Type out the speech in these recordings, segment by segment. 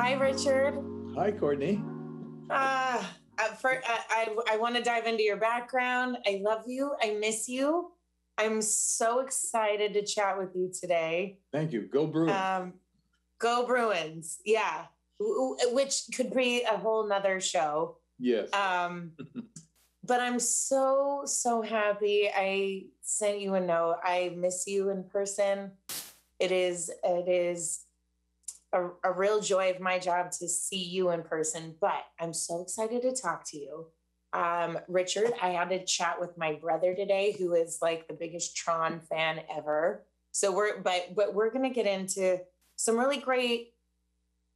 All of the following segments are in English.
Hi, Richard. Hi, Courtney. I want to dive into your background. I love you. I miss you. I'm so excited to chat with you today. Thank you. Go Bruins. Go Bruins. Yeah. Which could be a whole nother show. Yes. But I'm so happy I sent you a note. I miss you in person. It is a real joy of my job to see you in person, but I'm so excited to talk to you. Richard, I had to chat with my brother today, who is like the biggest Tron fan ever. So we're going to get into some really great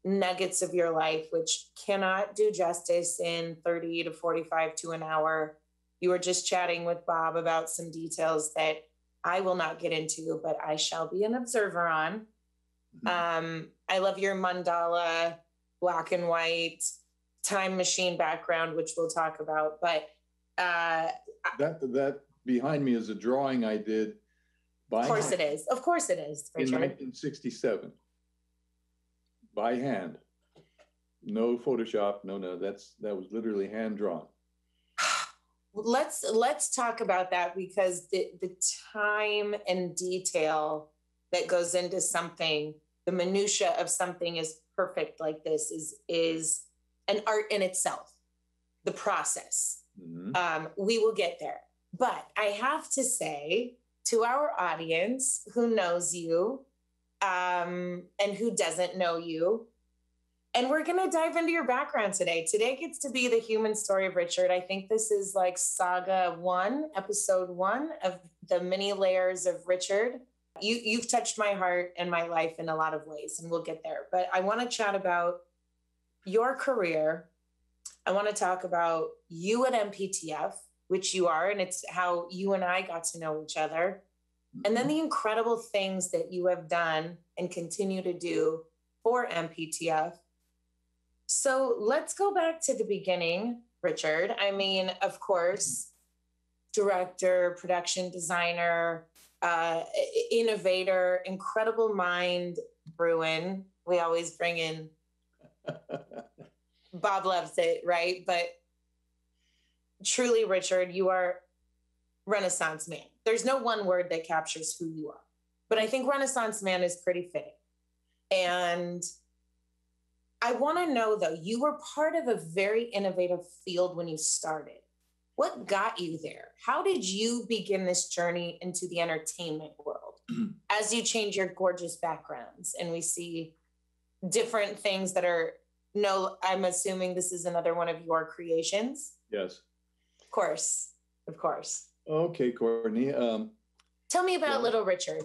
nuggets of your life, which cannot do justice in 30 to 45 to an hour. You were just chatting with Bob about some details that I will not get into, but I shall be an observer on. I love your mandala, black and white, time machine background, which we'll talk about. But that behind me is a drawing I did by of course hand. It is. Of course it is, Richard. In 1967. By hand. No Photoshop. No. That was literally hand drawn. Let's talk about that, because the time and detail that goes into something, the minutia of something is perfect like this is an art in itself, the process. Mm-hmm. We will get there. But I have to say to our audience who knows you and who doesn't know you, and we're going to dive into your background today. Today gets to be the human story of Richard. I think this is like saga 1, episode 1 of the many layers of Richard. You've touched my heart and my life in a lot of ways, and we'll get there. But I want to chat about your career. I want to talk about you at MPTF, which you are, and it's how you and I got to know each other. And then the incredible things that you have done and continue to do for MPTF. So let's go back to the beginning, Richard. I mean, of course, director, production designer, innovator, incredible mind, Bruin. We always bring in Bob loves it, right? But truly, Richard, you are Renaissance man. There's no one word that captures who you are, but I think Renaissance man is pretty fitting. And I want to know, though, you were part of a very innovative field when you started. What got you there? How did you begin this journey into the entertainment world as you change your gorgeous backgrounds and we see different things that are, no, I'm assuming this is another one of your creations? Yes. Of course. Okay, Courtney. Tell me about Little Richard.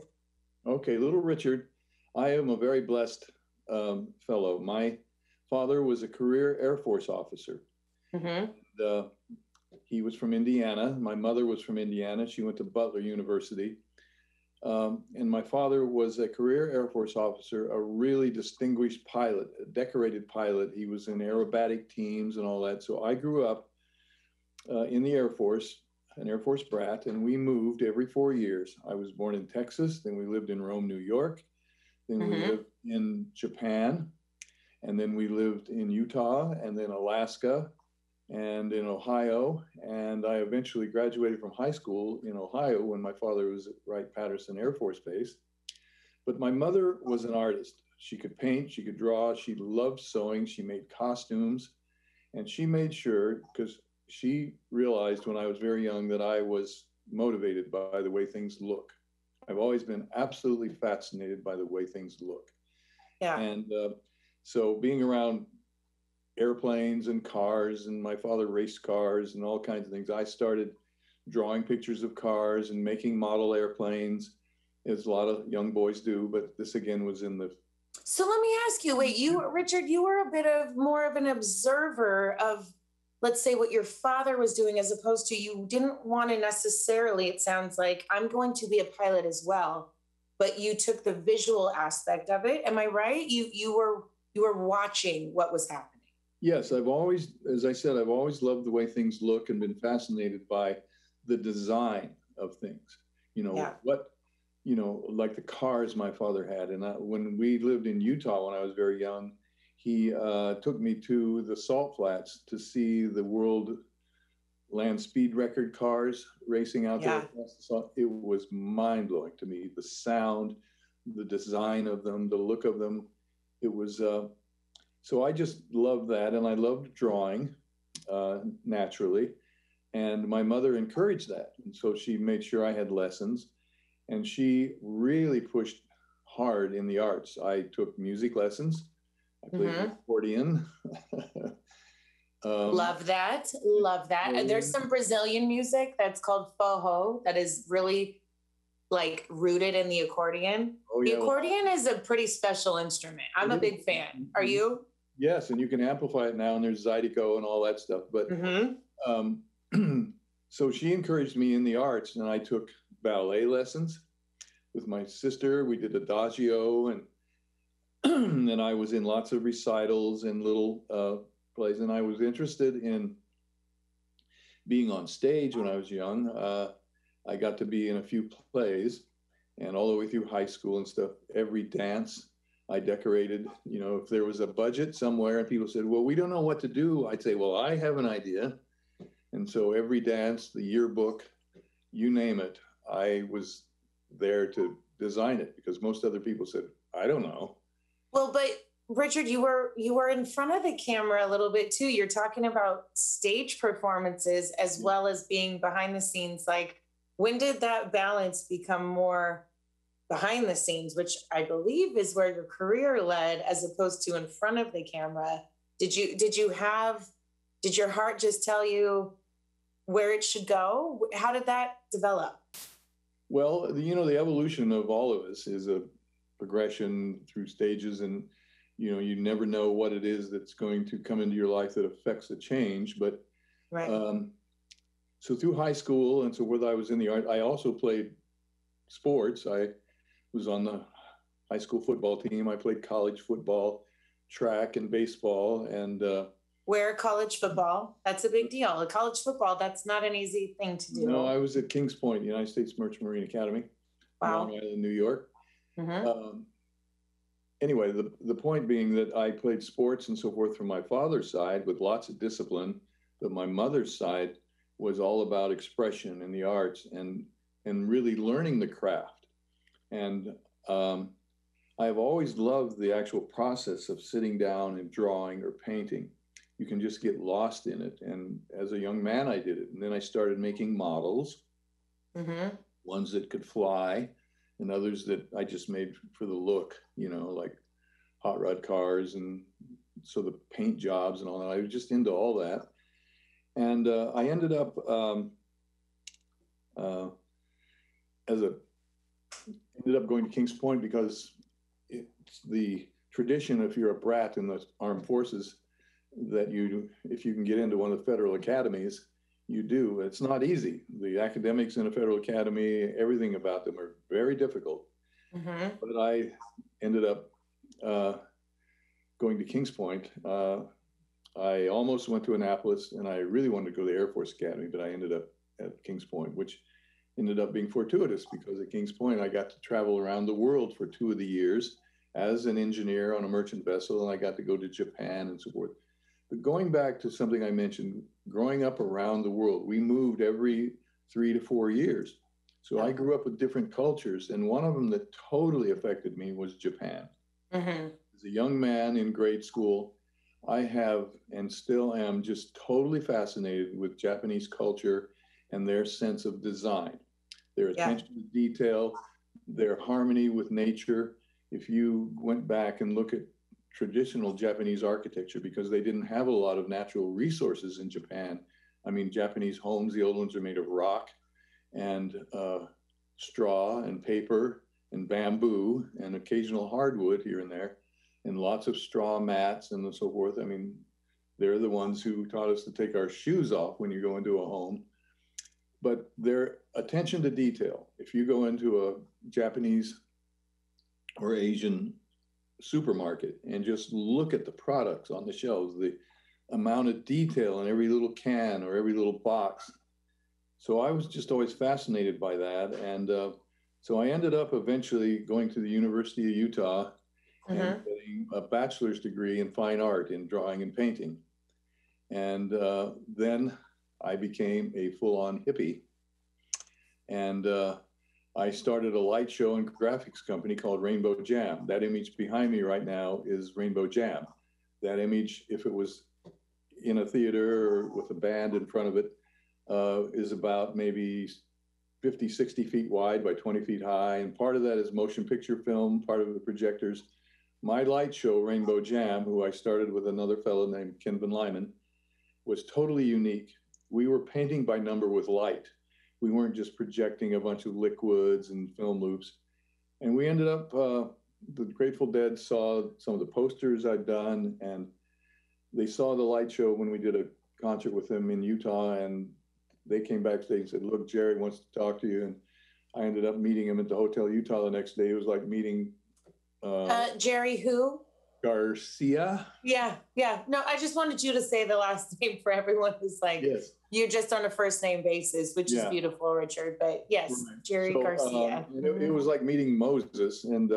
Okay, Little Richard. I am a very blessed fellow. My father was a career Air Force officer. Mm-hmm. And, he was from Indiana. My mother was from Indiana. She went to Butler University. And my father was a career Air Force officer, a really distinguished pilot, a decorated pilot. He was in aerobatic teams and all that. So I grew up in the Air Force, an Air Force brat, and we moved every 4 years. I was born in Texas, then we lived in Rome, New York, then we lived in Japan, and then we lived in Utah, and then Alaska, and in Ohio. And I eventually graduated from high school in Ohio when my father was at Wright-Patterson Air Force Base. But my mother was an artist. She could paint, she could draw, she loved sewing, she made costumes, and she made sure, because she realized when I was very young that I was motivated by the way things look. I've always been absolutely fascinated by the way things look. Yeah. And so being around airplanes and cars, and my father raced cars and all kinds of things, I started drawing pictures of cars and making model airplanes, as a lot of young boys do. But this again was in the... So let me ask you, Richard, you were a bit of more of an observer of, let's say, what your father was doing, as opposed to, you didn't want to necessarily, it sounds like, I'm going to be a pilot as well, but you took the visual aspect of it. Am I right? You were watching what was happening. Yes, I've always loved the way things look and been fascinated by the design of things. Like the cars my father had. And when we lived in Utah when I was very young, he took me to the Salt Flats to see the world land speed record cars racing out there across the salt. It was mind-blowing to me, the sound, the design of them, the look of them. It was, so I just loved that, and I loved drawing naturally. And my mother encouraged that. And so she made sure I had lessons. And she really pushed hard in the arts. I took music lessons. I played accordion. Love that. Love that. And there's some Brazilian music that's called forró that is really like rooted in the accordion. Oh, yeah. The accordion is a pretty special instrument. I'm a big fan. Are you? Yes, and you can amplify it now, and there's Zydeco and all that stuff. But so she encouraged me in the arts, and I took ballet lessons with my sister. We did Adagio, and and I was in lots of recitals and little plays, and I was interested in being on stage when I was young. I got to be in a few plays, and all the way through high school and stuff. Every dance I decorated, you know, if there was a budget somewhere and people said, well, we don't know what to do, I'd say, well, I have an idea. And so every dance, the yearbook, you name it, I was there to design it, because most other people said, I don't know. Well, but Richard, you were in front of the camera a little bit too. You're talking about stage performances as well as being behind the scenes. Like, when did that balance become more behind the scenes, which I believe is where your career led, as opposed to in front of the camera? Did your heart just tell you where it should go? How did that develop? Well, you know, the evolution of all of us is a progression through stages, and you know, you never know what it is that's going to come into your life that affects a change. But so through high school, and so whether I was in the art, I also played sports. I was on the high school football team. I played college football, track, and baseball. And where college football? That's a big deal. College football, that's not an easy thing to do. No, I was at Kings Point, United States Merchant Marine Academy, Long Island, New York. Anyway, the point being that I played sports and so forth from my father's side with lots of discipline, but my mother's side was all about expression in the arts and really learning the craft. And I've always loved the actual process of sitting down and drawing or painting. You can just get lost in it. And as a young man, I did it. And then I started making models, ones that could fly, and others that I just made for the look, you know, like hot rod cars, and so the paint jobs and all that. I was just into all that. And I ended up ended up going to Kings Point because it's the tradition, if you're a brat in the armed forces, that if you can get into one of the federal academies, you do. It's not easy. The academics in a federal academy, everything about them are very difficult. But I ended up going to Kings Point. I almost went to Annapolis, and I really wanted to go to the Air Force Academy, but I ended up at Kings Point, which ended up being fortuitous, because at Kings Point, I got to travel around the world for 2 of the years as an engineer on a merchant vessel, and I got to go to Japan and so forth. But going back to something I mentioned, growing up around the world, we moved every 3 to 4 years. So I grew up with different cultures, and one of them that totally affected me was Japan. As a young man in grade school, I have and still am just totally fascinated with Japanese culture and their sense of design, their attention to detail, their harmony with nature. If you went back and look at traditional Japanese architecture, because they didn't have a lot of natural resources in Japan. I mean, Japanese homes, the old ones are made of rock and straw and paper and bamboo and occasional hardwood here and there, and lots of straw mats and so forth. I mean, they're the ones who taught us to take our shoes off when you go into a home. But their attention to detail, if you go into a Japanese or Asian supermarket and just look at the products on the shelves, the amount of detail in every little can or every little box. So I was just always fascinated by that. And so I ended up eventually going to the University of Utah and getting studying a bachelor's degree in fine art in drawing and painting. And then I became a full-on hippie. And I started a light show and graphics company called Rainbow Jam. That image behind me right now is Rainbow Jam. That image, if it was in a theater or with a band in front of it, is about maybe 50, 60 feet wide by 20 feet high. And part of that is motion picture film, part of the projectors. My light show, Rainbow Jam, who I started with another fellow named Ken Van Lyman, was totally unique. We were painting by number with light. We weren't just projecting a bunch of liquids and film loops. And we ended up, the Grateful Dead saw some of the posters I'd done, and they saw the light show when we did a concert with them in Utah, and they came backstage and said, look, Jerry wants to talk to you. And I ended up meeting him at the Hotel Utah the next day. It was like meeting Jerry who? Garcia. Yeah. No, I just wanted you to say the last name for everyone who's like, yes. You're just on a first name basis, which is beautiful, Richard. But yes, right. Jerry Garcia. It was like meeting Moses. And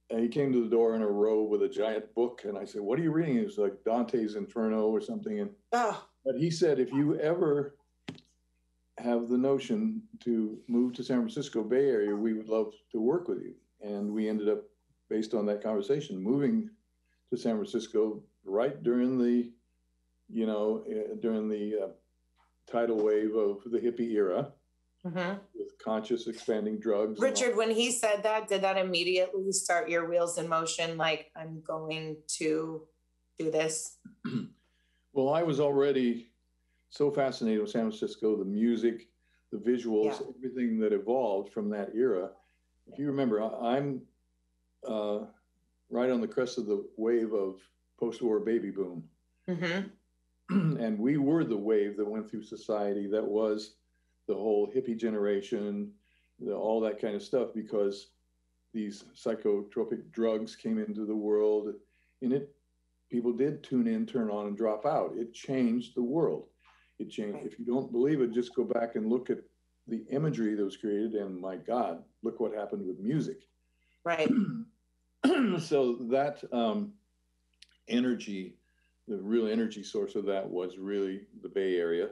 he came to the door in a robe with a giant book. And I said, what are you reading? It was like Dante's Inferno or something. And but he said, if you ever have the notion to move to San Francisco Bay Area, we would love to work with you. And we ended up, based on that conversation, moving to San Francisco right during the, tidal wave of the hippie era, with conscious expanding drugs. Richard, when he said that, did that immediately start your wheels in motion? Like, I'm going to do this? Well, I was already so fascinated with San Francisco, the music, the visuals, everything that evolved from that era. If you remember, I'm right on the crest of the wave of post-war baby boom. And we were the wave that went through society that was the whole hippie generation, all that kind of stuff, because these psychotropic drugs came into the world, and people did tune in, turn on, and drop out. It changed the world. It changed. If you don't believe it, just go back and look at the imagery that was created, and my God, look what happened with music. Right. So that energy, the real energy source of that was really the Bay Area.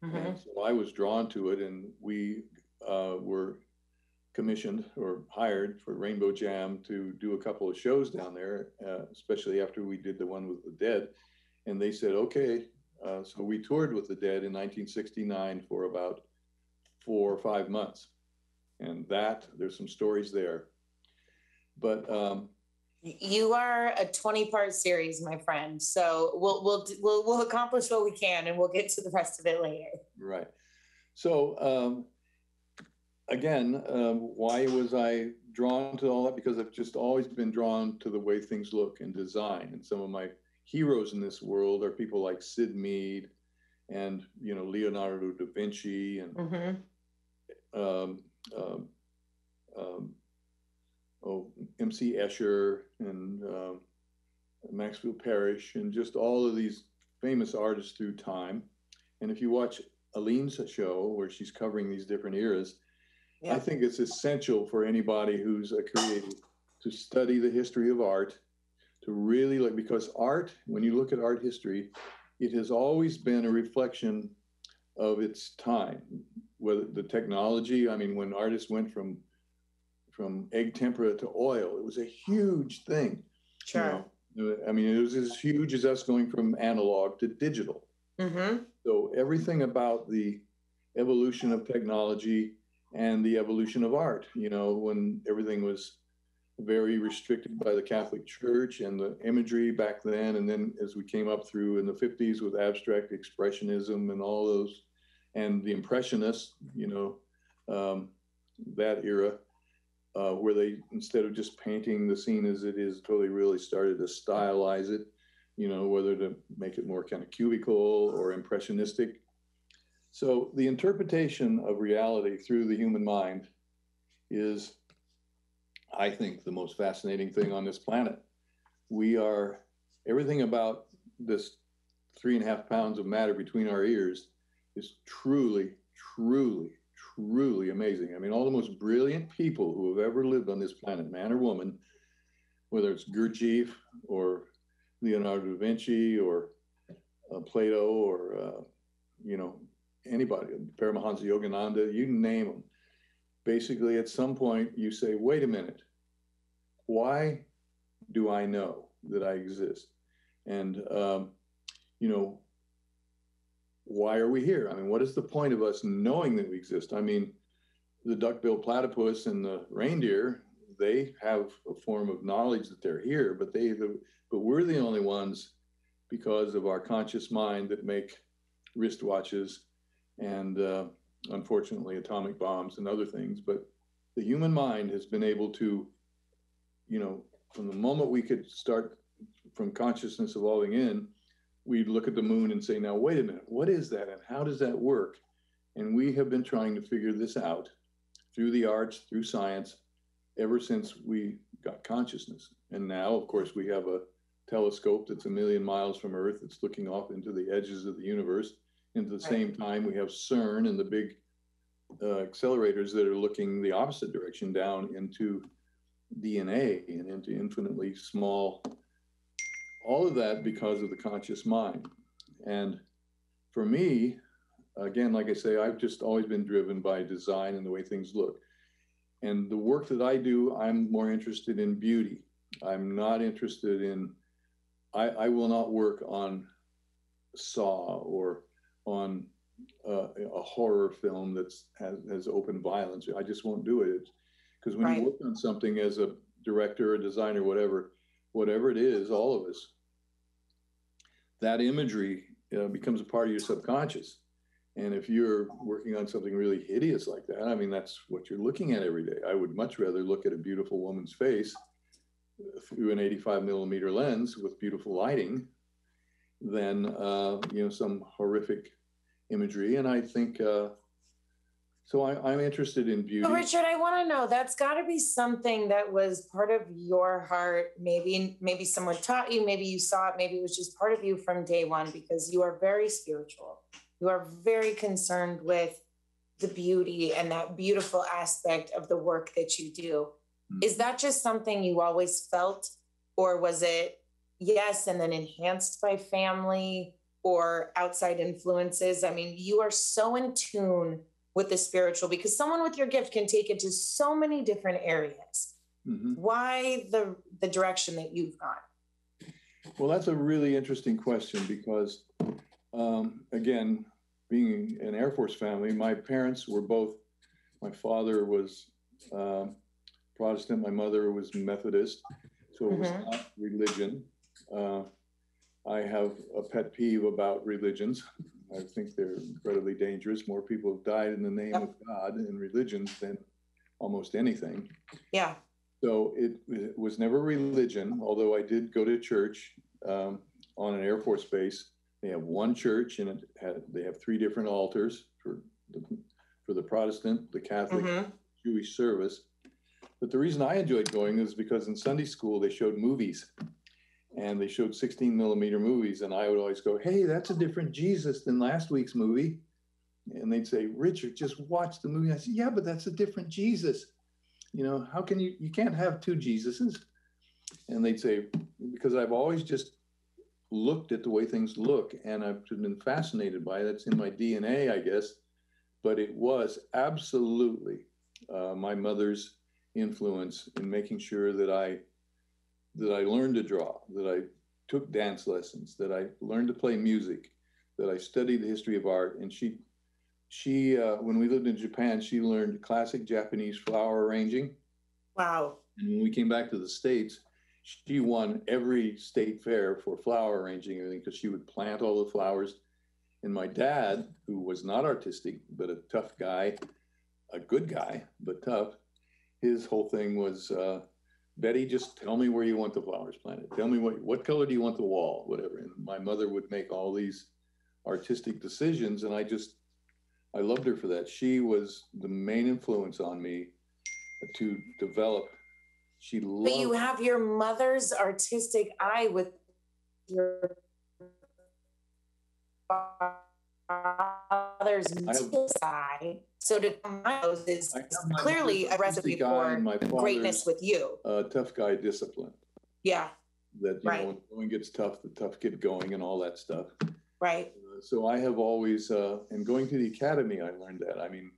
And so I was drawn to it, and we were commissioned or hired for Rainbow Jam to do a couple of shows down there, especially after we did the one with the Dead. And they said, okay. So we toured with the Dead in 1969 for about 4 or 5 months. And there's some stories there. But you are a 20-part series, my friend. So we'll accomplish what we can, and we'll get to the rest of it later. Right. So again, why was I drawn to all that? Because I've just always been drawn to the way things look and design. And some of my heroes in this world are people like Sid Mead and Leonardo da Vinci and MC Escher and Maxfield Parrish, and just all of these famous artists through time. And if you watch Aline's show where she's covering these different eras, I think it's essential for anybody who's a creative to study the history of art, to really because art, when you look at art history, it has always been a reflection of its time. Whether the technology, when artists went from egg tempera to oil, it was a huge thing. Sure. It was as huge as us going from analog to digital. So everything about the evolution of technology and the evolution of art, when everything was very restricted by the Catholic Church and the imagery back then. And then as we came up through in the 50s with abstract expressionism and all those, and the Impressionists, that era, where they, instead of just painting the scene as it is, totally really started to stylize it, whether to make it more kind of cubical or impressionistic. So the interpretation of reality through the human mind is, I think, the most fascinating thing on this planet. Everything about this 3.5 pounds of matter between our ears is truly, truly, truly amazing. All the most brilliant people who have ever lived on this planet, man or woman, whether it's Gurdjieff or Leonardo da Vinci or Plato or, anybody, Paramahansa Yogananda, you name them. Basically, at some point, you say, wait a minute, why do I know that I exist? And, why are we here? I mean, what is the point of us knowing that we exist? I mean, the duck-billed platypus and the reindeer, they have a form of knowledge that they're here, but we're the only ones, because of our conscious mind, that make wristwatches and unfortunately atomic bombs and other things. But the human mind has been able to, from the moment we could start from consciousness evolving in, we'd look at the moon and say, now, wait a minute, what is that and how does that work? And we have been trying to figure this out through the arts, through science, ever since we got consciousness. And now, of course, we have a telescope that's 1 million miles from Earth that's looking off into the edges of the universe. And at the same time, we have CERN and the big accelerators that are looking the opposite direction down into DNA and into infinitely small, all of that because of the conscious mind. And for me, again, like I say, I've just always been driven by design and the way things look. And the work that I do, I'm more interested in beauty. I'm not interested in, I will not work on Saw or on a horror film that has open violence. I just won't do it. Because when you work on something as a director, a designer, whatever it is, all of us, that imagery becomes a part of your subconscious. And if you're working on something really hideous like that, I mean, that's what you're looking at every day. I would much rather look at a beautiful woman's face through an 85 millimeter lens with beautiful lighting than, some horrific imagery. And I think, so I'm interested in beauty. So Richard, I want to know, that's got to be something that was part of your heart. Maybe someone taught you, maybe you saw it, maybe it was just part of you from day one, because you are very spiritual. You are very concerned with the beauty and that beautiful aspect of the work that you do. Mm-hmm. Is that just something you always felt, or was it yes and then enhanced by family or outside influences? I mean, you are so in tune with the spiritual, because someone with your gift can take it to so many different areas. Mm-hmm. Why the direction that you've gone? Well, that's a really interesting question, because again, being an Air Force family, my parents were both, my father was Protestant, my mother was Methodist, so it was not religion. I have a pet peeve about religions. I think they're incredibly dangerous. More people have died in the name of God and religions than almost anything. Yeah. So it was never religion, although I did go to church on an Air Force base. They have one church, and they have 3 different altars for the Protestant, the Catholic, Jewish service. But the reason I enjoyed going is because in Sunday school, they showed movies. And they showed 16 millimeter movies. And I would always go, hey, that's a different Jesus than last week's movie. And they'd say, Richard, just watch the movie. I said, yeah, but that's a different Jesus. How can you can't have 2 Jesuses. And they'd say, because I've always just looked at the way things look, and I've been fascinated by it. It's in my DNA, I guess. But it was absolutely my mother's influence in making sure that I learned to draw, that I took dance lessons, that I learned to play music, that I studied the history of art. And she when we lived in Japan, she learned classic Japanese flower arranging. Wow. And when we came back to the States, she won every state fair for flower arranging and everything, because she would plant all the flowers. And my dad, who was not artistic, but a tough guy, a good guy, but tough, his whole thing was, Betty, just tell me where you want the flowers planted. Tell me what color do you want the wall, whatever. And my mother would make all these artistic decisions, and I loved her for that. She was the main influence on me to develop. She loved. But you have your mother's artistic eye with your father's musical side. So to combine those is clearly a recipe for greatness with you. Tough guy discipline. Yeah. That, you know, Right. when going gets tough, the tough get going and all that stuff. Right. So I have always, and going to the academy, I learned that. I mean,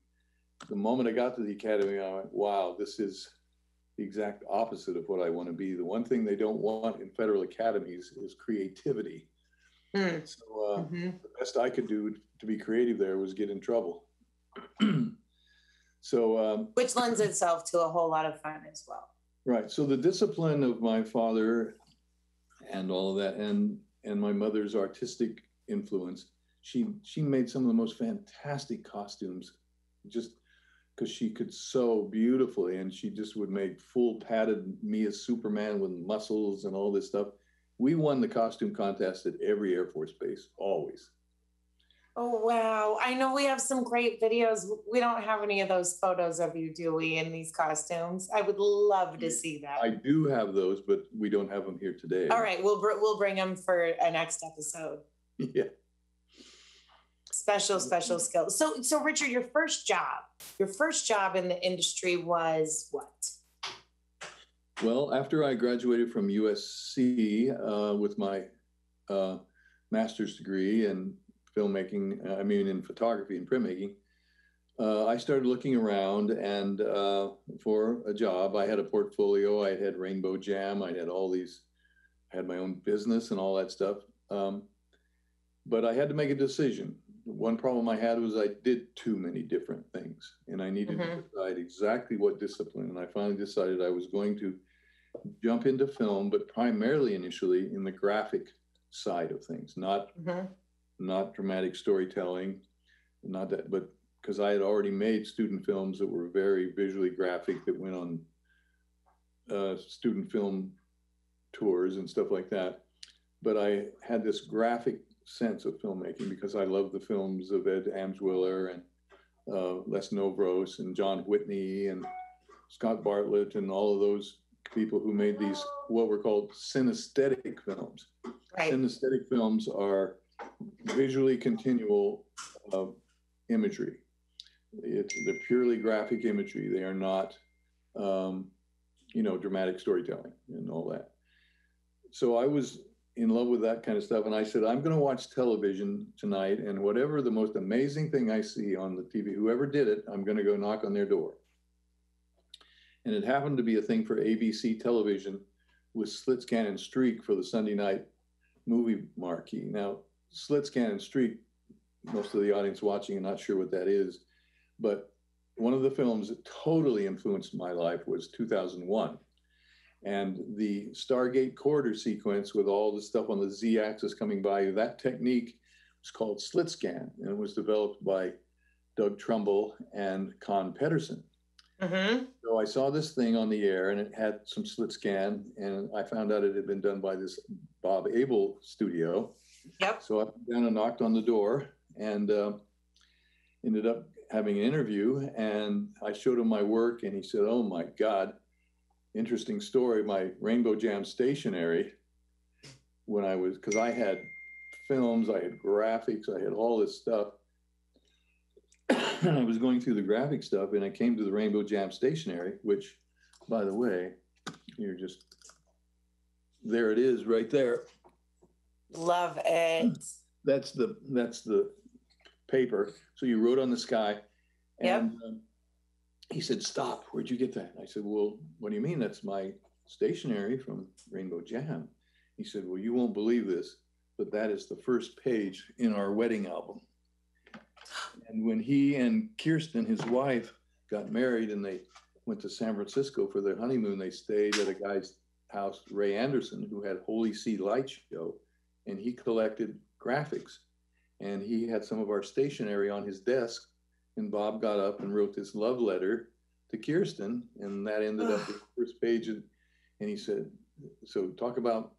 the moment I got to the academy, I went, wow, this is the exact opposite of what I want to be. The one thing they don't want in federal academies is creativity. Mm. So Mm-hmm. the best I could do to be creative there was get in trouble. So, Which lends itself to a whole lot of fun as well. right. So the discipline of my father and all of that, and my mother's artistic influence, she made some of the most fantastic costumes, just because she could sew beautifully, and she just would make full padded me as Superman with muscles and all this stuff. We won the costume contest at every Air Force base, always. Oh, wow. I know we have some great videos. We don't have any of those photos of you, do we, in these costumes? I would love to see that. I do have those, but we don't have them here today. All right, we'll bring them for a next episode. Yeah. Special skills. So Richard, your first job in the industry was what? Well, after I graduated from USC with my master's degree in filmmaking, in photography and printmaking, I started looking around and for a job. I had a portfolio. I had Rainbow Jam. I had my own business and all that stuff. But I had to make a decision. One problem I had was I did too many different things, and I needed to decide exactly what discipline. And I finally decided I was going to jump into film, but primarily initially in the graphic side of things, not dramatic storytelling, not that, but because I had already made student films that were very visually graphic that went on student film tours and stuff like that. But I had this graphic sense of filmmaking because I love the films of Ed Amswiller and Les Novros and John Whitney and Scott Bartlett and all of those people who made these what were called synesthetic films. Right. Synesthetic films are visually continual imagery. They're purely graphic imagery. They are not, dramatic storytelling and all that. So I was in love with that kind of stuff. And I said, I'm going to watch television tonight, and whatever the most amazing thing I see on the TV, whoever did it, I'm going to go knock on their door. And it happened to be a thing for ABC television with Slit Scan and Streak for the Sunday night movie marquee. Now, Slit Scan and Streak, most of the audience watching are not sure what that is, but one of the films that totally influenced my life was 2001. And the Stargate corridor sequence with all the stuff on the Z-axis coming by you, that technique was called slit scan, and it was developed by Doug Trumbull and Con Pedersen. So I saw this thing on the air, and it had some slit scan, and I found out it had been done by this Bob Abel studio. Yep. So I went down and knocked on the door, and ended up having an interview, and I showed him my work, and he said, "Oh my God, interesting story. My Rainbow Jam stationery, because I had films, I had graphics, I had all this stuff." And I was going through the graphic stuff, and I came to the Rainbow Jam stationery, which, by the way, there it is right there. Love it. That's the paper. So you wrote on the sky. And he said, "Stop, where'd you get that?" I said, "Well, what do you mean? That's my stationery from Rainbow Jam." He said, "Well, you won't believe this, but that is the first page in our wedding album." And when he and Kirsten, his wife, got married and they went to San Francisco for their honeymoon, they stayed at a guy's house, Ray Anderson, who had Holy See Light Show, and he collected graphics. And he had some of our stationery on his desk, and Bob got up and wrote this love letter to Kirsten, and that ended up with the first page. And he said, so talk about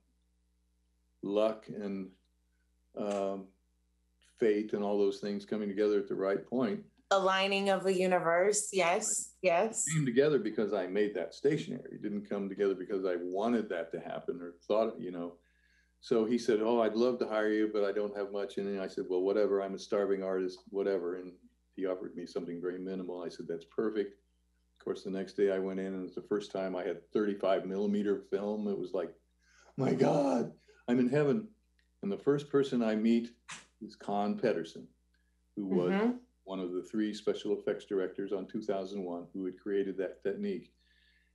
luck and fate and all those things coming together at the right point. Aligning of the universe. Yes. Yes. It came together because I made that stationery. It didn't come together because I wanted that to happen or thought, So he said, "Oh, I'd love to hire you, but I don't have much." And I said, "Well, whatever, I'm a starving artist, whatever." And he offered me something very minimal. I said, "That's perfect." Of course, the next day I went in, and it was the first time I had 35 millimeter film. It was like my God, I'm in heaven. And the first person I meet is Con Pedersen, who was one of the 3 special effects directors on 2001 who had created that technique.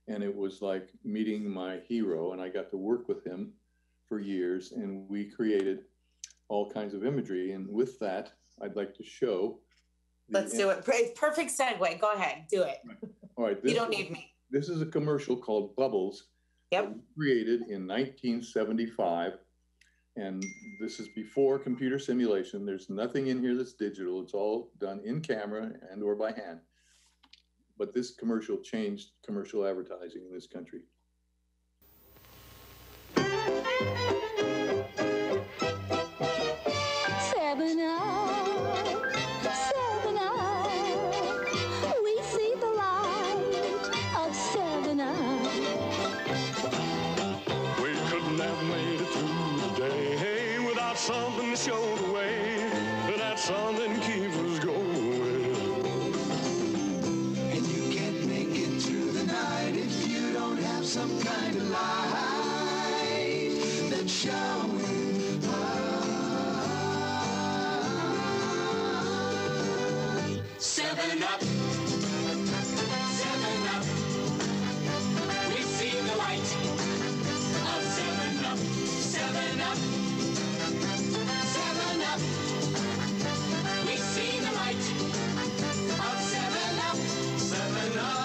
And it was like meeting my hero, and I got to work with him for years, and we created all kinds of imagery. And with that, I'd like to show. Let's do it. Perfect segue. Go ahead. Do it. Right. All right. You don't need me. This is a commercial called Bubbles. Yep. Created in 1975. And this is before computer simulation. There's nothing in here that's digital. It's all done in camera and or by hand. But this commercial changed commercial advertising in this country. Something to show the way, that something keeps us going. And you can't make it through the night if you don't have some kind of light that's showing up. 7 Up, 7 Up. We see the light of 7 Up, 7 Up. We see the light of 7 Up, 7 Up,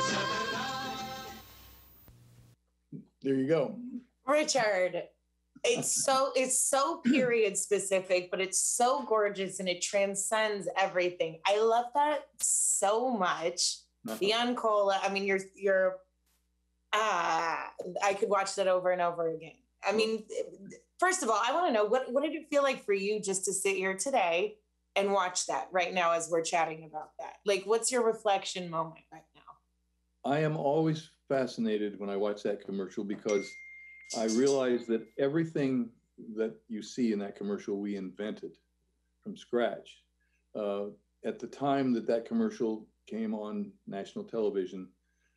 7 Up. There you go. Richard, it's so period specific, but it's so gorgeous and it transcends everything. I love that so much. The Uncola, I mean, I could watch that over and over again. I mean, first of all, I want to know, what did it feel like for you just to sit here today and watch that right now as we're chatting about that? Like, what's your reflection moment right now? I am always fascinated when I watch that commercial because I realize that everything that you see in that commercial, we invented from scratch. At the time that commercial came on national television,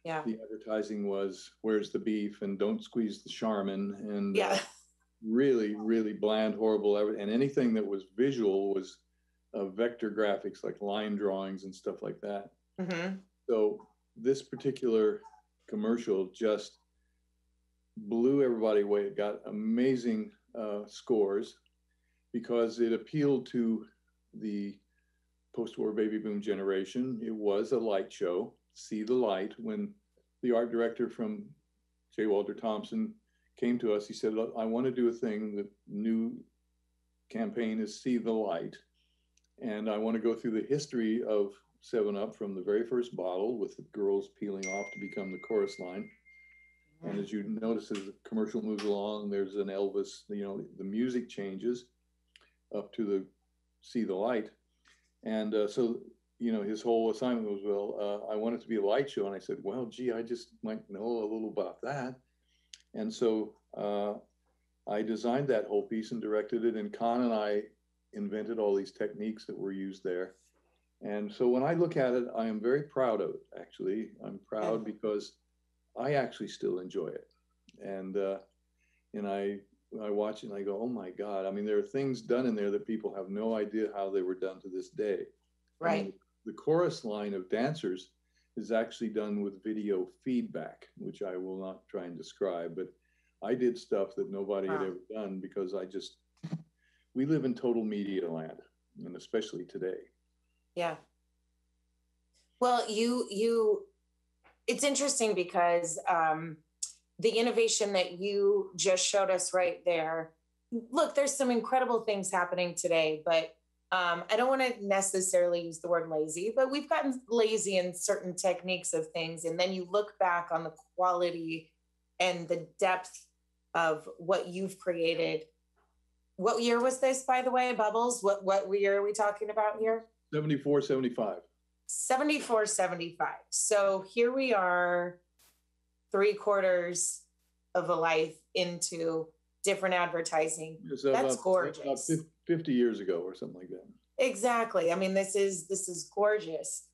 the advertising was, where's the beef and don't squeeze the Charmin, and really, really bland, horrible. And anything that was visual was vector graphics, like line drawings and stuff like that. So this particular commercial just blew everybody away. It got amazing scores because it appealed to the post-war baby boom generation. It was a light show. See the light. When the art director from J. Walter Thompson came to us, he said, look, I want to do a thing. The new campaign is See the Light. And I want to go through the history of 7-Up from the very first bottle with the girls peeling off to become the chorus line. And as you notice, as the commercial moves along, there's an Elvis, the music changes up to the See the Light. And so his whole assignment was, well, I want it to be a light show. And I said, well, gee, I just might know a little about that. And so I designed that whole piece and directed it. And Con and I invented all these techniques that were used there. And so when I look at it, I am very proud of it, actually. I'm proud because I actually still enjoy it. And I watch it and I go, oh my God. I mean, there are things done in there that people have no idea how they were done to this day. Right. I mean, the chorus line of dancers is actually done with video feedback, which I will not try and describe, but I did stuff that nobody had ever done because we live in total media land, and especially today. Yeah. Well, it's interesting because the innovation that you just showed us right there, look, there's some incredible things happening today, but I don't want to necessarily use the word lazy, but we've gotten lazy in certain techniques of things. And then you look back on the quality and the depth of what you've created. What year was this, by the way, Bubbles? What year are we talking about here? 74, 75. 74, 75. So here we are, 3/4 of a life into different advertising. That's gorgeous. About 50 years ago or something like that. Exactly. I mean, this is gorgeous.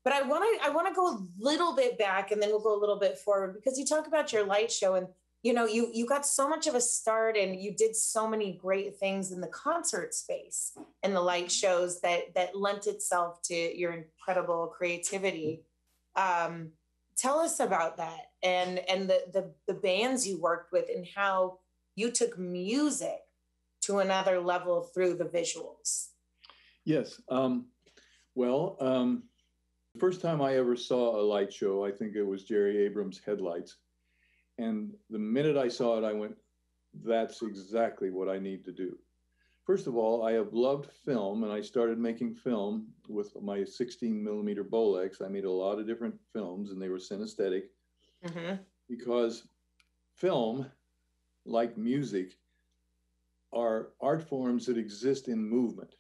But I want to go a little bit back and then we'll go a little bit forward because you talk about your light show and you got so much of a start and you did so many great things in the concert space and the light shows that lent itself to your incredible creativity. Tell us about that and the bands you worked with and how you took music to another level through the visuals. Yes. Well, the first time I ever saw a light show, I think it was Jerry Abrams' Headlights. And the minute I saw it, I went, that's exactly what I need to do. First of all, I have loved film, and I started making film with my 16 millimeter Bolex. I made a lot of different films, and they were synesthetic because film, like music, are art forms that exist in movement.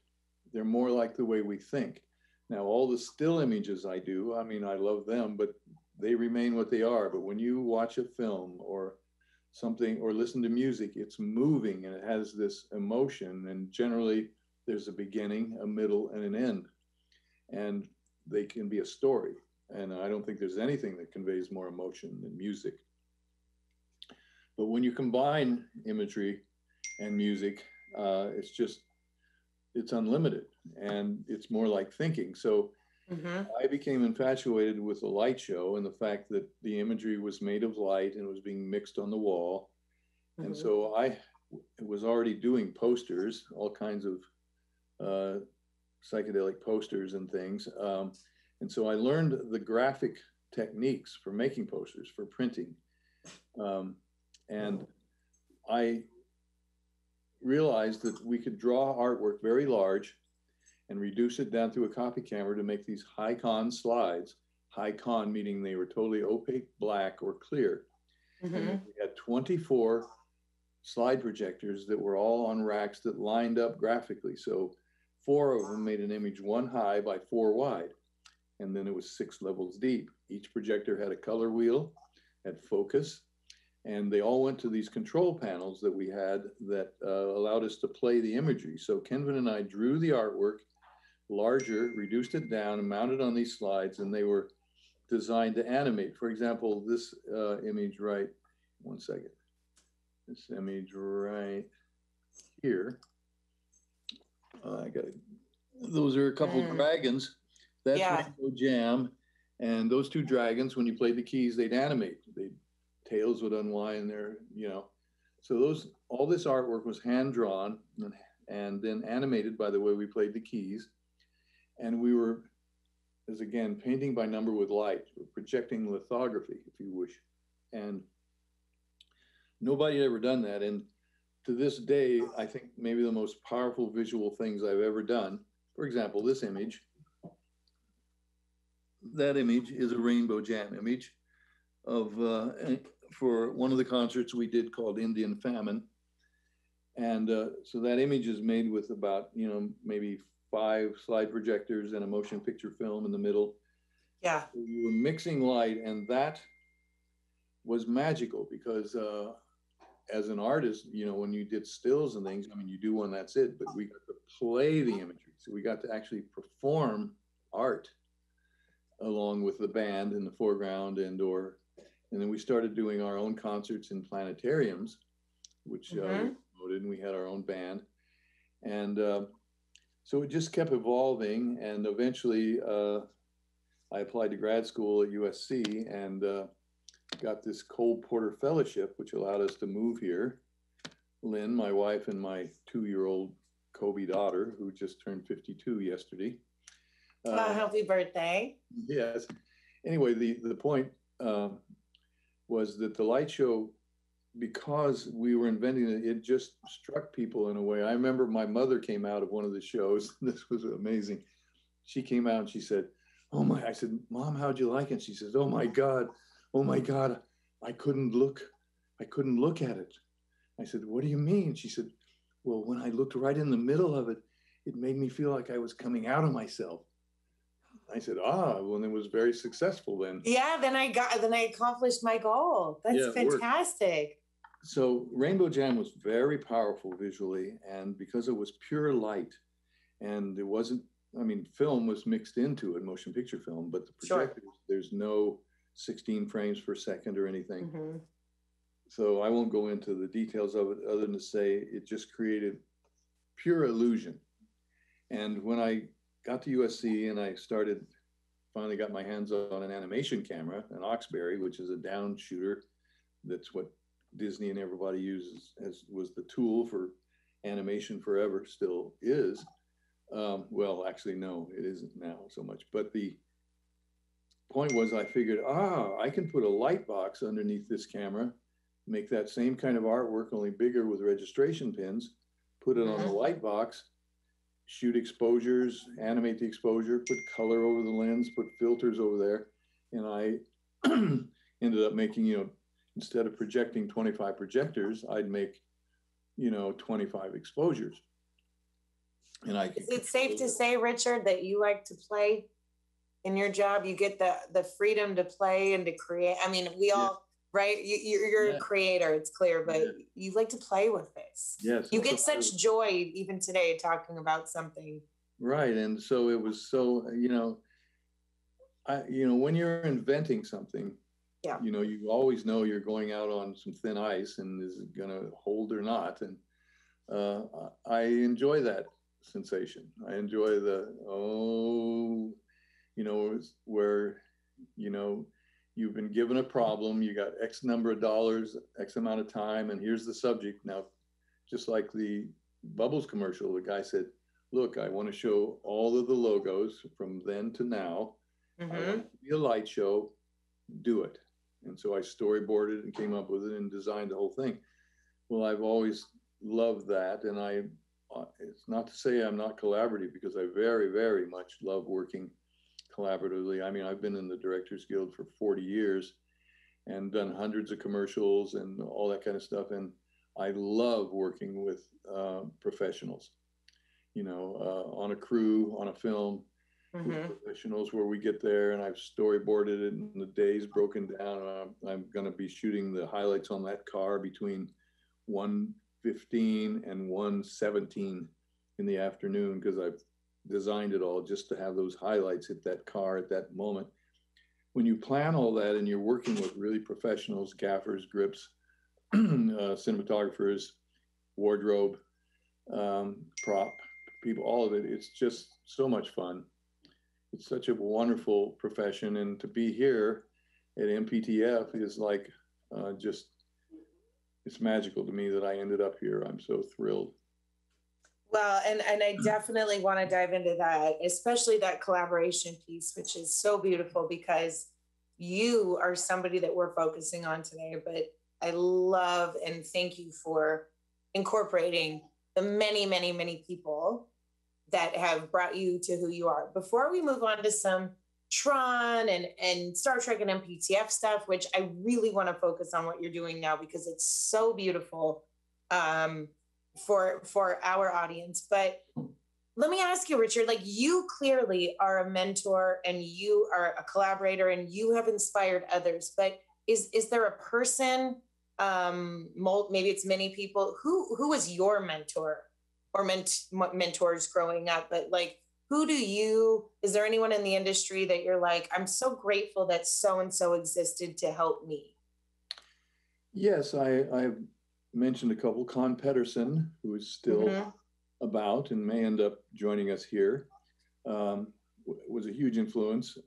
They're more like the way we think. Now, all the still images I do, I mean, I love them, but they remain what they are. But when you watch a film or something or listen to music, it's moving and it has this emotion. And generally, there's a beginning, a middle, and an end. And they can be a story. And I don't think there's anything that conveys more emotion than music. But when you combine imagery and music, it's unlimited and it's more like thinking. So I became infatuated with the light show and the fact that the imagery was made of light and was being mixed on the wall. And so I was already doing posters, all kinds of psychedelic posters and things. And so I learned the graphic techniques for making posters, for printing. And I realized that we could draw artwork very large and reduce it down through a copy camera to make these high con slides. High con meaning they were totally opaque, black, or clear. And we had 24 slide projectors that were all on racks that lined up graphically. So 4 of them made an image 1 high by 4 wide. And then it was 6 levels deep. Each projector had a color wheel, had focus, and they all went to these control panels that we had that allowed us to play the imagery. So Kenvin and I drew the artwork larger, reduced it down, and mounted on these slides, and they were designed to animate. For example, this image right, one second. This image right here. Those are a couple dragons. That's Rainbow Jam. And those 2 dragons, when you played the keys, they'd animate. Tails would unwind there, So all this artwork was hand drawn and then animated by the way we played the keys. And we were, as again, painting by number with light, projecting lithography, if you wish. And nobody had ever done that. And to this day, I think maybe the most powerful visual things I've ever done. For example, this image. That image is a Rainbow Jam image of for one of the concerts we did called Indian Famine. And so that image is made with about, maybe 5 slide projectors and a motion picture film in the middle. Yeah. So you were mixing light, and that was magical because as an artist, when you did stills and things, I mean, you do one, that's it, but we got to play the imagery. So we got to actually perform art along with the band in the foreground and then we started doing our own concerts in planetariums, which we promoted, and we had our own band. And so it just kept evolving. And eventually I applied to grad school at USC and got this Cole Porter Fellowship, which allowed us to move here. Lynn, my wife, and my 2-year-old Kobe daughter, who just turned 52 yesterday. Happy birthday. Yes. Anyway, the point was that the light show, because we were inventing it, it just struck people in a way. I remember my mother came out of one of the shows. This was amazing. She came out and she said, "Oh my," I said, "Mom, how'd you like it?" She says, oh my God, I couldn't look at it." I said, "What do you mean?" She said, "Well, when I looked right in the middle of it, it made me feel like I was coming out of myself." I said, well, it was very successful then. Yeah, then I accomplished my goal. That's fantastic. So Rainbow Jam was very powerful visually, and because it was pure light and it wasn't I mean, film was mixed into it, motion picture film, but the projectors, there's no 16 frames per second or anything. Mm-hmm. So I won't go into the details of it other than to say it just created pure illusion. And when I got to USC and I finally got my hands on an animation camera, an Oxberry, which is a down shooter. That's what Disney and everybody uses was the tool for animation forever, still is. Well, actually, no, it isn't now so much. But the point was I figured, I can put a light box underneath this camera, make that same kind of artwork, only bigger with registration pins, put it on the light box, shoot exposures, animate the exposure, put color over the lens, put filters over there. And I ended up making, instead of projecting 25 projectors, I'd make, 25 exposures. And Is it safe to say, Richard, that you like to play in your job? You get the freedom to play and to create. I mean, we all, right? You're a creator, it's clear, but you like to play with this. Yes. You get such joy even today talking about something. Right. And so it was so, when you're inventing something, you always know you're going out on some thin ice and is it going to hold or not. And I enjoy that sensation. I enjoy where, you've been given a problem, you got X number of dollars, X amount of time, and here's the subject. Now, just like the Bubbles commercial, the guy said, look, I want to show all of the logos from then to now. Mm-hmm. I want it to be a light show, do it. And so I storyboarded and came up with it and designed the whole thing. Well, I've always loved that. And it's not to say I'm not collaborative, because I very, very much love working collaboratively. I mean, I've been in the Directors Guild for 40 years and done hundreds of commercials and all that kind of stuff. And I love working with professionals, on a crew, on a film, with professionals where we get there and I've storyboarded it and the day's broken down. I'm going to be shooting the highlights on that car between 1:15 and 1:17 in the afternoon, because I've designed it all just to have those highlights hit that car at that moment. When you plan all that and you're working with really professionals, gaffers, grips, cinematographers, wardrobe, prop people, all of it, it's just so much fun. It's such a wonderful profession. And to be here at MPTF is like it's magical to me that I ended up here. I'm so thrilled. Well, and I definitely want to dive into that, especially that collaboration piece, which is so beautiful, because you are somebody that we're focusing on today. But I love and thank you for incorporating the many, many, many people that have brought you to who you are. Before we move on to some Tron and Star Trek and MPTF stuff, which I really want to focus on what you're doing now, because it's so beautiful for our audience. But let me ask you, Richard, like, you clearly are a mentor and you are a collaborator and you have inspired others, but is there a person, maybe it's many people, who was your mentor or mentors growing up, but like, is there anyone in the industry that you're like, I'm so grateful that so-and-so existed to help me? Yes, I've mentioned a couple. Con Pedersen, who is still about and may end up joining us here, was a huge influence.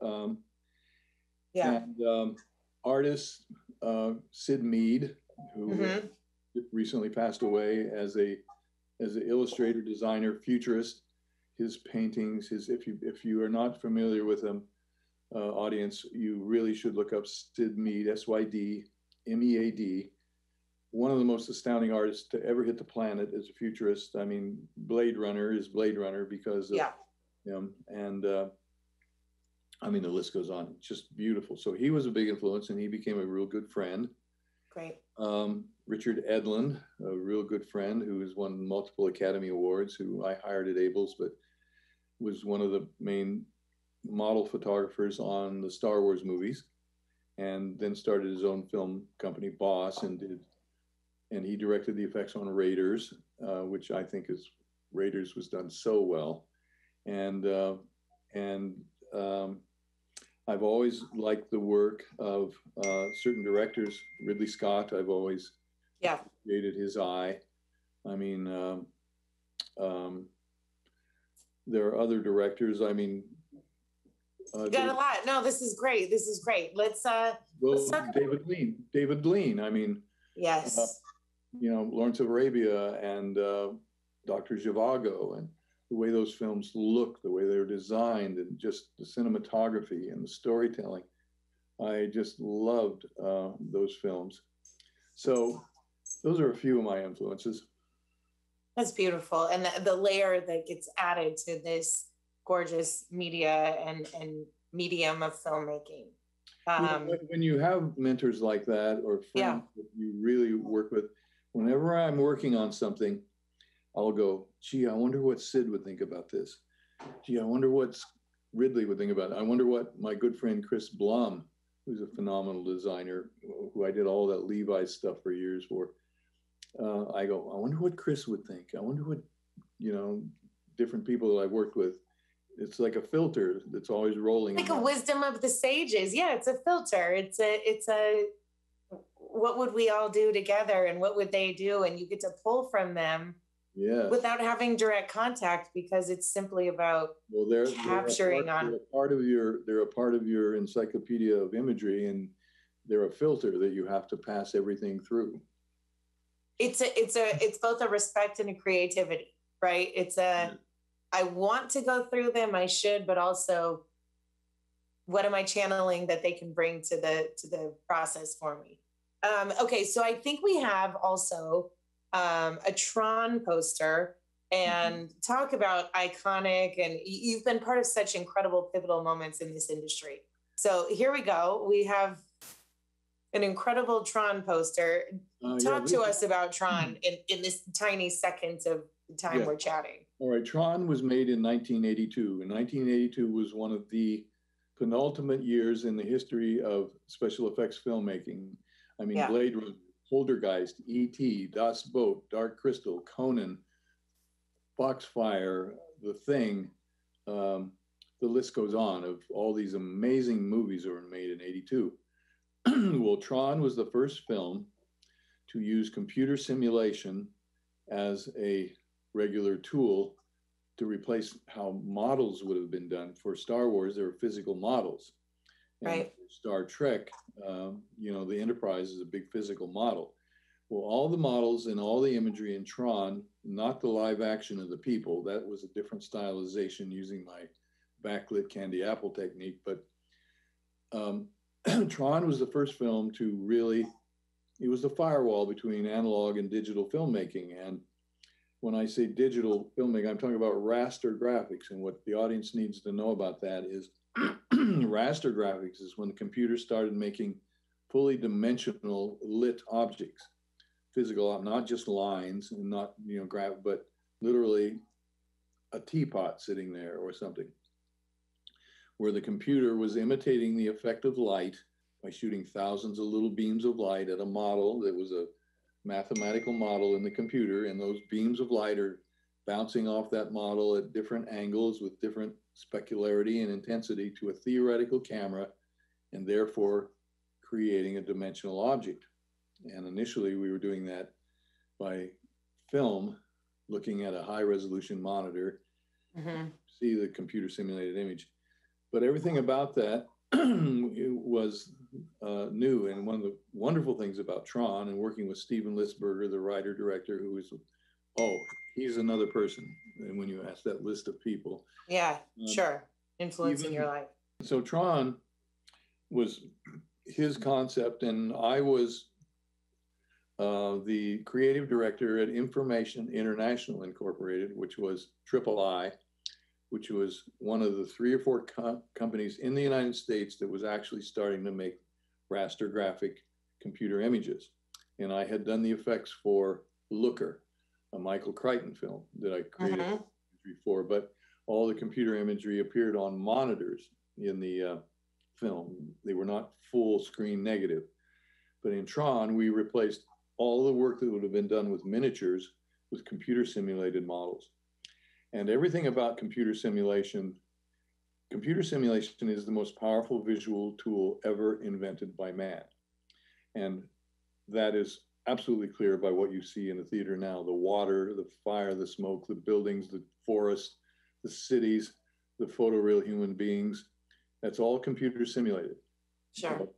And artist Sid Mead, who recently passed away as an illustrator, designer, futurist. His paintings, if you are not familiar with him, audience, you really should look up Sid Mead, SYD MEAD. One of the most astounding artists to ever hit the planet as a futurist. I mean, Blade Runner is Blade Runner because of him. And I mean, the list goes on. It's just beautiful. So he was a big influence and he became a real good friend. Great. Richard Edlund, a real good friend who has won multiple Academy Awards, who I hired at Abels, but was one of the main model photographers on the Star Wars movies, and then started his own film company, Boss, and he directed the effects on Raiders, which I think Raiders was done so well. and and I've always liked the work of certain directors. Ridley Scott, I've always appreciated his eye. I mean, there are other directors. I mean, you got a lot. No, this is great. This is great. Let's talk David Lean. David Lean. I mean, yes. You know, Lawrence of Arabia and Dr. Zhivago, and the way those films look, the way they're designed, and just the cinematography and the storytelling. I just loved those films. So those are a few of my influences. That's beautiful. And the layer that gets added to this gorgeous media and medium of filmmaking. When you have mentors like that, or friends that you really work with, whenever I'm working on something, I'll go, gee, I wonder what Sid would think about this. Gee, I wonder what Ridley would think about it. I wonder what my good friend Chris Blum, who's a phenomenal designer, who I did all that Levi's stuff for years for. I go, I wonder what Chris would think. I wonder what, you know, different people that I've worked with. It's like a filter that's always rolling. Like a wisdom of the sages. Yeah, it's a filter. It's a what would we all do together, and what would they do? And you get to pull from them without having direct contact, because it's simply about capturing they're a part of your encyclopedia of imagery, and they're a filter that you have to pass everything through. It's both a respect and a creativity, right? It's I want to go through them, I should, but also what am I channeling that they can bring to the process for me? Okay, so I think we have also a Tron poster, and talk about iconic, and you've been part of such incredible pivotal moments in this industry. So here we go. We have an incredible Tron poster. Talk to us about Tron in this tiny seconds of time we're chatting. All right, Tron was made in 1982, and 1982 was one of the penultimate years in the history of special effects filmmaking. I mean, Blade Runner, Poltergeist, E.T., Das Boot, Dark Crystal, Conan, Foxfire, The Thing, the list goes on of all these amazing movies that were made in 82. Well, Tron was the first film to use computer simulation as a regular tool to replace how models would have been done. For Star Wars, there were physical models. And for Star Trek, you know, the Enterprise is a big physical model. Well, all the models and all the imagery in Tron, not the live action of the people, that was a different stylization using my backlit candy apple technique. But Tron was the first film to really, it was the firewall between analog and digital filmmaking. And when I say digital filmmaking, I'm talking about raster graphics. And what the audience needs to know about that is raster graphics is when the computer started making fully dimensional lit objects, physical, not just lines and not, you know, but literally a teapot sitting there or something, where the computer was imitating the effect of light by shooting thousands of little beams of light at a model that was a mathematical model in the computer, and those beams of light are bouncing off that model at different angles with different specularity and intensity to a theoretical camera, and therefore creating a dimensional object. And initially we were doing that by film, looking at a high resolution monitor, see the computer simulated image. But everything about that was new. And one of the wonderful things about Tron and working with Steven Lisberger, the writer director, who is, he's another person. And when you ask that list of people. Yeah, sure. Influencing your life. So Tron was his concept, and I was the creative director at Information International Incorporated, which was III, which was one of the 3 or 4 companies in the United States that was actually starting to make raster graphic computer images. And I had done the effects for Looker, a Michael Crichton film that I created before, but all the computer imagery appeared on monitors in the film. They were not full screen negative. But in Tron, we replaced all the work that would have been done with miniatures with computer simulated models. And everything about computer simulation is the most powerful visual tool ever invented by man. And that is absolutely clear by what you see in the theater now. The water, the fire, the smoke, the buildings, the forest, the cities, the photoreal human beings. That's all computer simulated. Sure.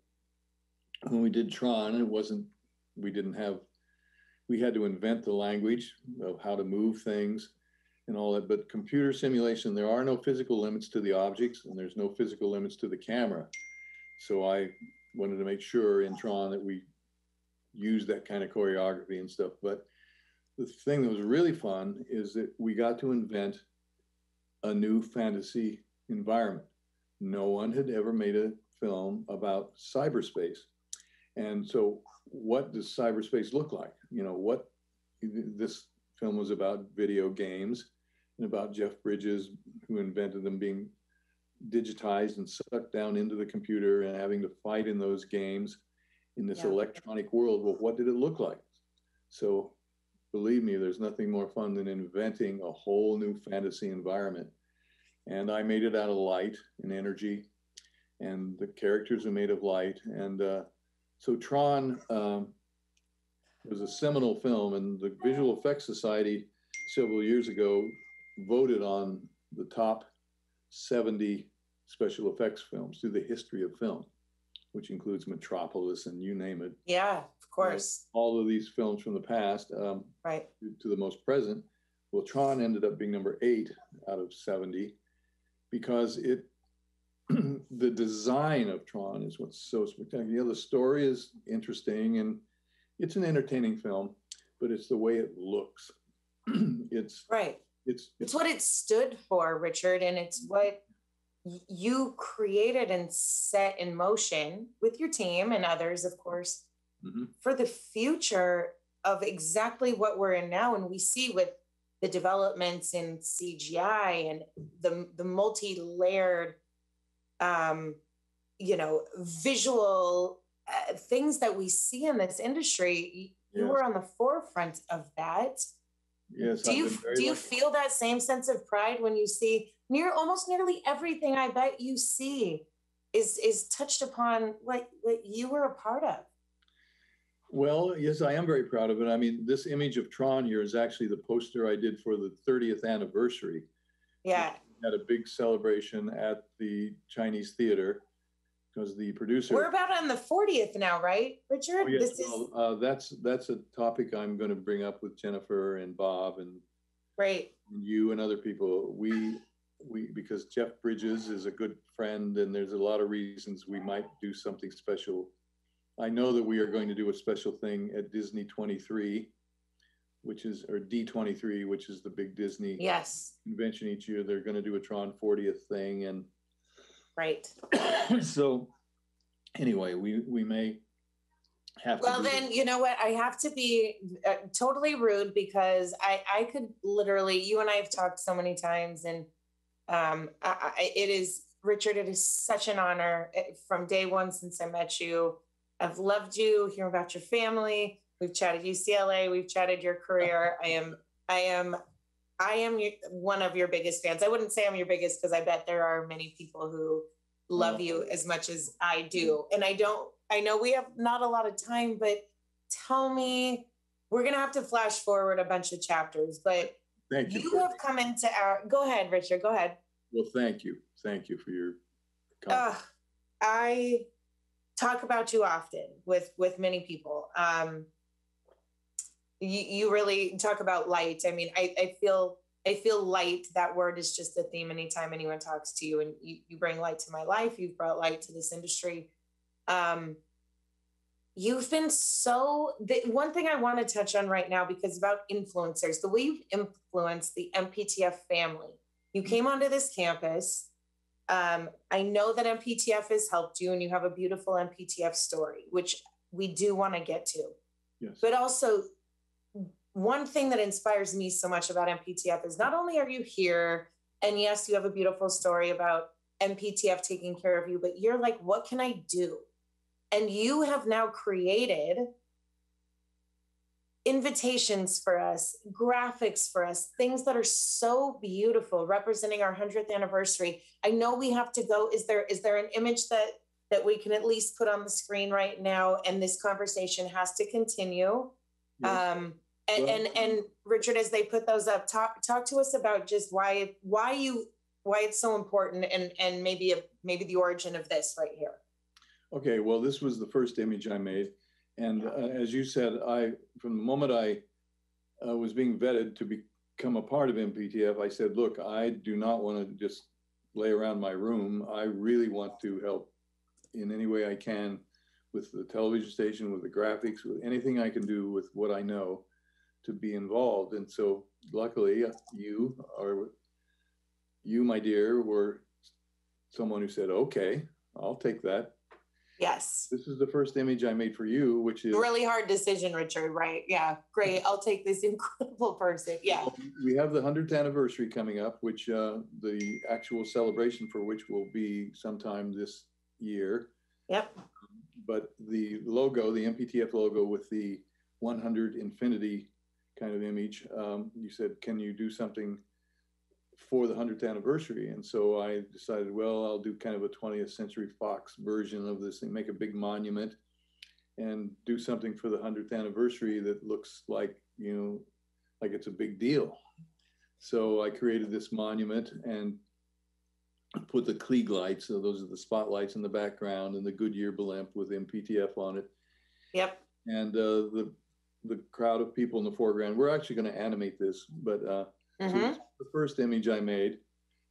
When we did Tron, we had to invent the language of how to move things and all that. But computer simulation, there are no physical limits to the objects, and there's no physical limits to the camera. So I wanted to make sure in Tron that we use that kind of choreography and stuff. But the thing that was really fun is that we got to invent a new fantasy environment. No one had ever made a film about cyberspace. And so what does cyberspace look like? This film was about video games and about Jeff Bridges, who invented them, being digitized and sucked down into the computer and having to fight in those games in this electronic world. Well, what did it look like? So believe me, there's nothing more fun than inventing a whole new fantasy environment. And I made it out of light and energy, and the characters are made of light. And so Tron was a seminal film, and the Visual Effects Society several years ago voted on the top 70 special effects films through the history of film, which includes Metropolis and you name it. Yeah, of course. All of these films from the past, right, to the most present. Well, Tron ended up being number 8 out of 70 because the design of Tron is what's so spectacular. The story is interesting and it's an entertaining film, but it's the way it looks. It's right. It's what it stood for, Richard, and it's what you created and set in motion with your team and others, of course, for the future of exactly what we're in now. And we see with the developments in CGI and the multi-layered, visual things that we see in this industry. You were on the forefront of that. Yes. Do you feel that same sense of pride when you see almost nearly everything I bet you see is touched upon what you were a part of? Well, yes, I am very proud of it. I mean, this image of Tron here is actually the poster I did for the 30th anniversary. Yeah. We had a big celebration at the Chinese Theater because the producer. We're about on the 40th now, right, Richard? Oh, yes. That's a topic I'm going to bring up with Jennifer and Bob and you and other people. We because Jeff Bridges is a good friend, and there's a lot of reasons we might do something special. I know that we are going to do a special thing at Disney 23, or D23, which is the big Disney convention each year. They're going to do a Tron 40th thing, and so anyway, we may have to. Well, then, you know what? I have to be totally rude because I could literally, you and I have talked so many times, and it is, Richard, it is such an honor from day one since I met you. I've loved you, hearing about your family. We've chatted UCLA, we've chatted your career. I am one of your biggest fans. I wouldn't say I'm your biggest because I bet there are many people who love you as much as I do. And I know we have not a lot of time, but tell me, we're going to have to flash forward a bunch of chapters, but you have come into go ahead, Richard, go ahead. Well, thank you. Thank you for your comment. I talk about you often with many people. You really talk about light. I mean, I feel light. That word is just a theme anytime anyone talks to you, and you bring light to my life. You've brought light to this industry. You've been one thing I want to touch on right now, because about influencers, the way you've influenced the MPTF family. You came onto this campus. I know that MPTF has helped you, and you have a beautiful MPTF story, which we do want to get to. Yes. But also, one thing that inspires me so much about MPTF is not only are you here, and yes, you have a beautiful story about MPTF taking care of you, but you're like, what can I do? And you have now created invitations for us, graphics for us, things that are so beautiful representing our 100th anniversary. I know we have to go. Is there an image that we can at least put on the screen right now? And this conversation has to continue. Yes. And Richard, as they put those up, talk to us about just why it's so important, and maybe the origin of this right here. Okay, well, this was the first image I made. And as you said, from the moment I was being vetted to become a part of MPTF, I said, look, I do not want to just lay around my room. I really want to help in any way I can with the television station, with the graphics, with anything I can do with what I know to be involved. And so luckily you, my dear, were someone who said, okay, I'll take that. Yes. This is the first image I made for you, which is really hard decision, Richard, right? Yeah, great. I'll take this incredible person. Yeah. We have the 100th anniversary coming up, which the actual celebration for which will be sometime this year. Yep. But the logo, the MPTF logo with the 100 infinity kind of image, you said, can you do something for the 100th anniversary? And so I decided, well, I'll do kind of a 20th Century Fox version of this thing, make a big monument and do something for the 100th anniversary that looks like, like it's a big deal. So I created this monument and put the Klieg lights, so those are the spotlights in the background, and the Goodyear blimp with MPTF on it. Yep. And the crowd of people in the foreground. We're actually going to animate this, but so this is the first image I made,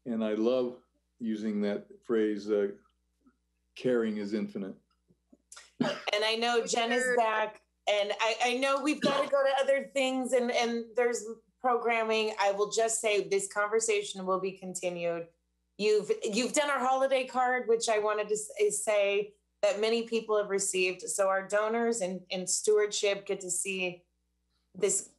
and I love using that phrase, caring is infinite. And I know Jen is back, and I know we've got to go to other things, and there's programming. I will just say this conversation will be continued. You've done our holiday card, which I wanted to say that many people have received. So our donors and stewardship get to see this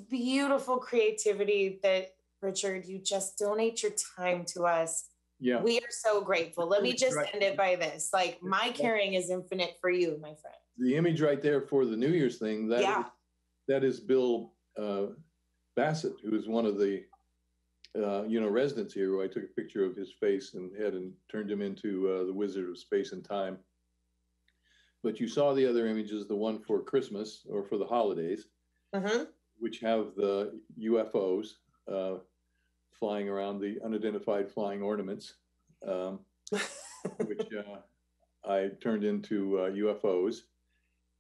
beautiful creativity that, Richard, you just donate your time to us. Yeah. We are so grateful. Let me just end it by this. Like, my caring is infinite for you, my friend. The image right there for the New Year's thing, that is Bill Bassett, who is one of the residents here, who I took a picture of his face and head and turned him into the Wizard of Space and Time. But you saw the other images, the one for Christmas or for the holidays, which have the UFOs flying around, the unidentified flying ornaments, which I turned into UFOs,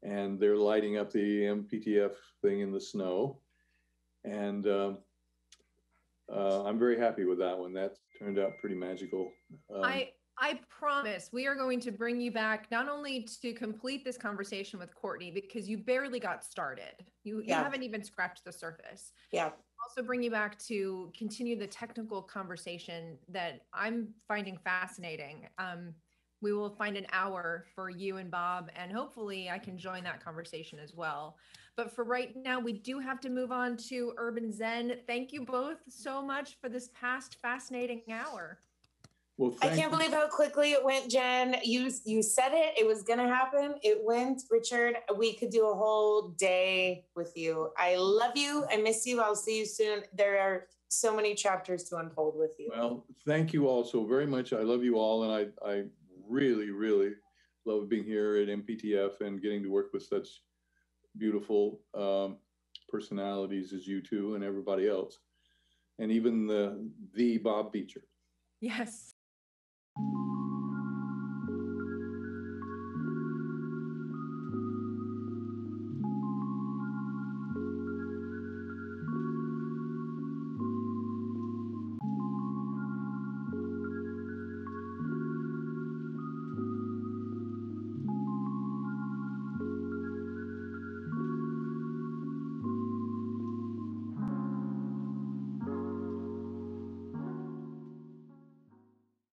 and they're lighting up the MPTF thing in the snow. And I'm very happy with that one. That turned out pretty magical. I promise we are going to bring you back, not only to complete this conversation with Courtney, because you barely got started. You haven't even scratched the surface. Yeah. Also bring you back to continue the technical conversation that I'm finding fascinating. We will find an hour for you and Bob, and hopefully I can join that conversation as well. But for right now, we do have to move on to Urban Zen. Thank you both so much for this past fascinating hour. Well, I can't believe how quickly it went, Jen. You said it was going to happen. It went. Richard, we could do a whole day with you. I love you. I miss you. I'll see you soon. There are so many chapters to unfold with you. Well, thank you all so very much. I love you all. And I really, really love being here at MPTF and getting to work with such beautiful personalities as you two and everybody else. And even the Bob Beecher. Yes.